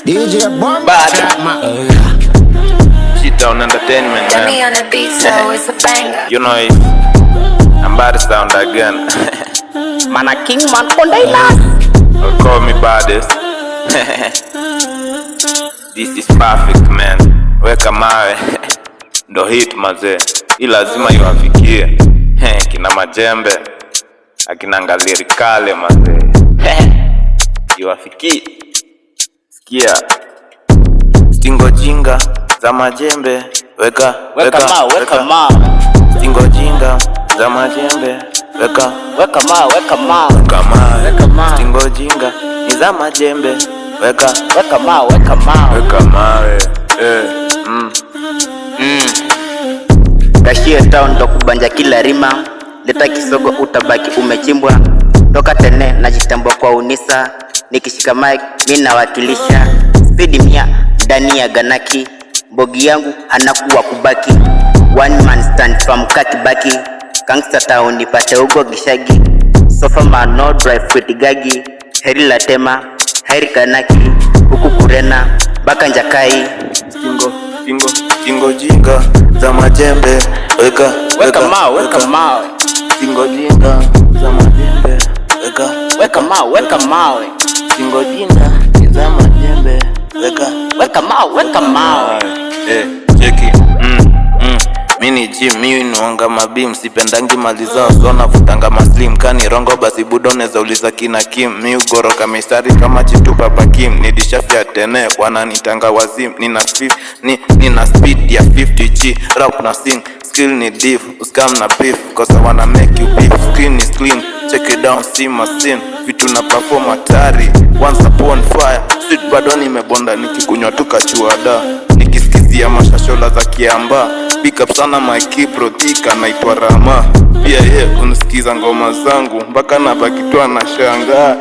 DJ Bad. Shit down entertainment, Get me man. on the beat, so it's a banger. You know it. I'm bad sound again. Man a king man on the last. Don't call me baddest. This is perfect, man. Weka mawe. Ndo hit mazee. Hii lazima iwafikie. Kina majembe. Akina ngalirikale mazee. Iwafikie. Sikia. Stingo jinga za majembe. Weka ma. Stingo jinga za majembe. Weka ma. Stingo jinga ni za majembe. Weka mawe. Kashie town ndo kubanja kila rima. Leta kisogo utabaki umechimbwa. Toka tene najitambua kwa unisa. Nikishika mic mimi nawakilisha. Speed mia ndani ya ganaki. Bogi yangu hanakuwa kubaki. One man stand from kakibaki. Gangsta town nipate ugo gishagi. Sofa man no drive with gagi. Heri latema, heri kanaki. Huku kurena, baka njakai. Stingo jinga za majembe. Weka mawe. Stingo jinga za majembe. Weka mawe. Stingo jinga za majembe. Weka mawe. Cheki. Mini gym, mimi nuanga mabim. Sipendangi mali zao, so navutanga maslim. Kani rongo basi budoneza uliza kina Kim. Mi ugoroka mistari kama chitupa pa Kim. Nidishafia tene, wananitanga wazim. Nina speed ya 50G. Rap na sing, skill ni diff. Uskam na beef, cause I wanna make you beef. Skin is clean, check it down, see my sin. Vitu na perform atari, once upon fire. Street bado nimebonda, nikikunywa tukachuada. Nikisikizia mashashola za kiamba. Pick up sana my kipro tika naitwa Rama. Pia unisikiza ngoma zangu mpaka nabaki tu na shanga.